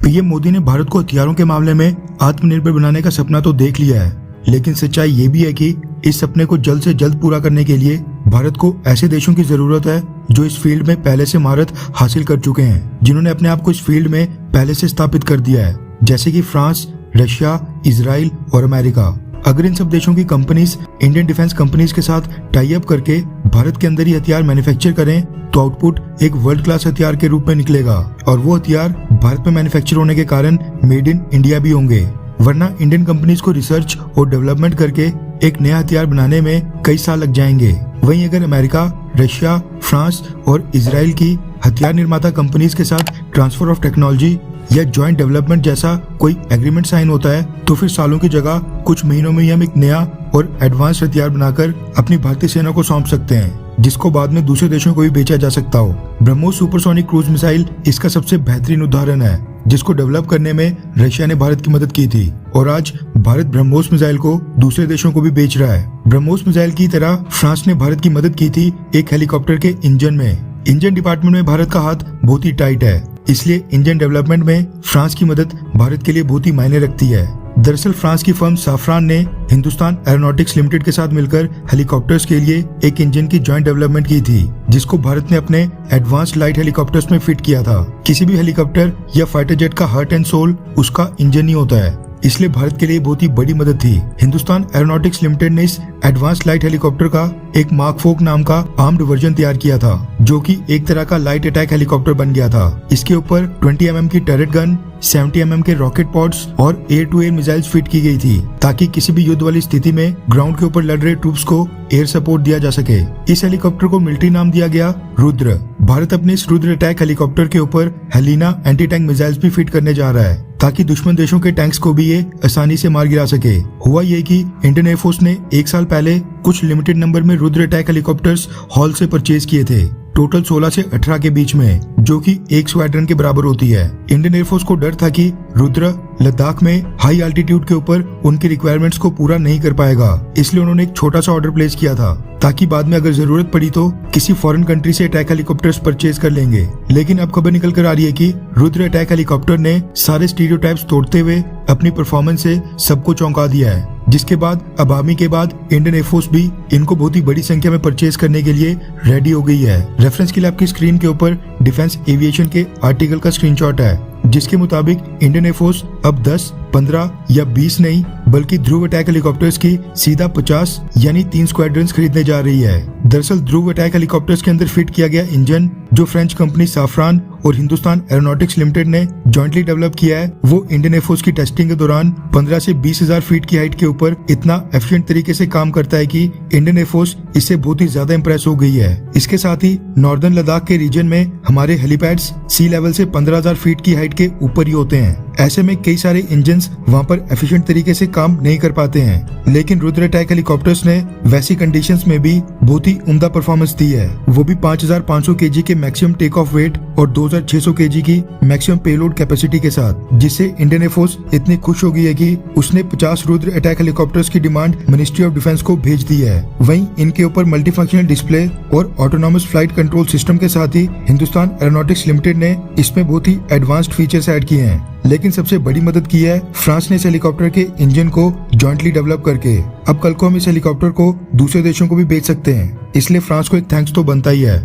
PM Modi ने भारत को हथियारों के मामले में आत्मनिर्भर बनाने का सपना तो देख लिया है, लेकिन सच्चाई ये भी है कि इस सपने को जल्द से जल्द पूरा करने के लिए भारत को ऐसे देशों की जरूरत है जो इस फील्ड में पहले से महारत हासिल कर चुके हैं, जिन्होंने अपने आप को इस फील्ड में पहले से स्थापित कर दिया है, जैसे कि फ्रांस, रशिया, इजराइल और अमेरिका। अगर इन सब देशों की कंपनीज इंडियन डिफेंस कंपनीज के साथ टाई अप करके भारत के अंदर ही हथियार मैन्युफैक्चर करें तो आउटपुट एक वर्ल्ड क्लास हथियार के रूप में निकलेगा, और वो हथियार भारत में मैन्युफैक्चर होने के कारण मेड इन इंडिया भी होंगे। वरना इंडियन कंपनीज को रिसर्च और डेवलपमेंट करके एक नया हथियार बनाने में कई साल लग जाएंगे। वहीं अगर अमेरिका, रशिया, फ्रांस और इजराइल की हथियार निर्माता कंपनीज के साथ ट्रांसफर ऑफ टेक्नोलॉजी या ज्वाइंट डेवलपमेंट जैसा कोई एग्रीमेंट साइन होता है तो फिर सालों की जगह कुछ महीनों में ही हम एक नया और एडवांस हथियार बनाकर अपनी भारतीय सेना को सौंप सकते हैं, जिसको बाद में दूसरे देशों को भी बेचा जा सकता हो। ब्रह्मोस सुपरसोनिक क्रूज मिसाइल इसका सबसे बेहतरीन उदाहरण है, जिसको डेवलप करने में रशिया ने भारत की मदद की थी, और आज भारत ब्रह्मोस मिसाइल को दूसरे देशों को भी बेच रहा है। ब्रह्मोस मिसाइल की तरह फ्रांस ने भारत की मदद की थी एक हेलीकॉप्टर के इंजन में। इंजन डिपार्टमेंट में भारत का हाथ बहुत ही टाइट है, इसलिए इंजन डेवलपमेंट में फ्रांस की मदद भारत के लिए बहुत ही मायने रखती है। दरअसल फ्रांस की फर्म साफ्रान ने हिंदुस्तान एरोनॉटिक्स लिमिटेड के साथ मिलकर हेलीकॉप्टर्स के लिए एक इंजन की जॉइंट डेवलपमेंट की थी, जिसको भारत ने अपने एडवांस्ड लाइट हेलीकॉप्टर्स में फिट किया था। किसी भी हेलीकॉप्टर या फाइटर जेट का हार्ट एंड सोल उसका इंजन ही होता है, इसलिए भारत के लिए बहुत ही बड़ी मदद थी। हिंदुस्तान एरोनॉटिक्स लिमिटेड ने इस एडवांस लाइट हेलीकॉप्टर का एक मार्क 4 नाम का आर्म्ड वर्जन तैयार किया था, जो कि एक तरह का लाइट अटैक हेलीकॉप्टर बन गया था। इसके ऊपर 20 mm की टर्रेट गन, 70 mm के रॉकेट पॉड्स और air to air missiles fit की गई थी, ताकि किसी भी युद्ध वाली स्थिति में ग्राउंड के ऊपर लड़ रहे ट्रूप्स को एयर सपोर्ट दिया जा सके। इस हेलीकॉप्टर को मिलिट्री नाम दिया गया रुद्र। भारत अपने इस रुद्र अटैक हेलीकॉप्टर के ऊपर हेलिना एंटी टैंक मिसाइल्स भी फिट करने जा रहा है, ताकि दुश्मन देशों के टैंक्स को भी ये आसानी से मार गिरा सके। हुआ ये कि इंडियन एयरफोर्स ने एक साल पहले कुछ लिमिटेड नंबर में रुद्र अटैक हेलीकॉप्टर्स हॉल से परचेज किए थे, टोटल 16 से 18 के बीच में, जो कि एक स्क्वाड्रन के बराबर होती है। इंडियन एयरफोर्स को डर था कि रुद्र लद्दाख में हाई एल्टीट्यूड के ऊपर उनकी रिक्वायरमेंट्स को पूरा नहीं कर पाएगा, इसलिए उन्होंने एक छोटा सा ऑर्डर प्लेस किया था, ताकि बाद में अगर जरूरत पड़ी तो किसी फॉरेन कंट्री से अटैक हेलीकॉप्टर्स परचेज कर लेंगे। लेकिन अब खबर निकल कर आ रही है कि रुद्र अटैक हेलीकॉप्टर ने सारे स्टीरियोटाइप्स तोड़ते हुए अपनी परफॉर्मेंस से सबको चौंका दिया है, जिसके बाद अब आर्मी के बाद इंडियन एयरफोर्स भी इनको बहुत ही बड़ी संख्या में परचेज करने के लिए रेडी हो गई है। रेफरेंस के लिए आपकी स्क्रीन के ऊपर डिफेंस एविएशन के आर्टिकल का स्क्रीनशॉट है, जिसके मुताबिक इंडियन एयरफोर्स अब 10, 15 या 20 नहीं बल्कि ध्रुव अटैक हेलीकॉप्टर्स की सीधा 50 यानी 3 स्क्वाड्रन्स खरीदने जा रही है। दरअसल ध्रुव अटैक हेलीकॉप्टर्स के अंदर फिट किया गया इंजन जो फ्रेंच कंपनी साफ्रान और हिंदुस्तान एरोनॉटिक्स लिमिटेड ने जॉइंटली डेवलप किया है, वो इंडियन एयरफोर्स की टेस्टिंग के दौरान 15 से 20,000 फीट की हाइट के ऊपर इतना एफिशिएंट तरीके से काम करता है कि इंडियन एयरफोर्स इससे बहुत ही ज्यादा इंप्रेस हो गई है। इसके साथ ही नॉर्दर्न लद्दाख के रीजन में हमारे हेलीपैड्स सी लेवल से 15,000 फीट की हाइट के ऊपर ही होते हैं। ऐसे में कई सारे इंजन्स वहाँ पर एफिशिएंट तरीके से काम नहीं कर पाते हैं, लेकिन रुद्र अटैक हेलीकॉप्टर्स ने वैसी कंडीशंस में भी बहुत ही उम्दा परफॉर्मेंस दी है, वो भी 5,500 kg के मैक्सिमम टेक ऑफ वेट और 2,600 kg की मैक्सिमम पेलोड कैपेसिटी के साथ, जिससे इंडियन एयरफोर्स इतनी खुश हो गई है कि उसने 50 रुद्र अटैक हेलीकॉप्टर्स की डिमांड मिनिस्ट्री ऑफ डिफेंस को भेज दी है। वहीं इनके ऊपर मल्टीफंक्शनल डिस्प्ले और ऑटोनॉमस फ्लाइट कंट्रोल सिस्टम के साथ ही हिंदुस्तान एरोनॉटिक्स लिमिटेड ने इसमें बहुत ही एडवांस्ड फीचर्स ऐड किए हैं। लेकिन सबसे बड़ी मदद की है फ्रांस ने इस हेलीकॉप्टर के इंजन को जॉइंटली डेवलप करके। अब कल को हम इस हेलीकॉप्टर को दूसरे देशों को भी बेच सकते हैं, इसलिए फ्रांस को एक थैंक्स तो बनता ही है।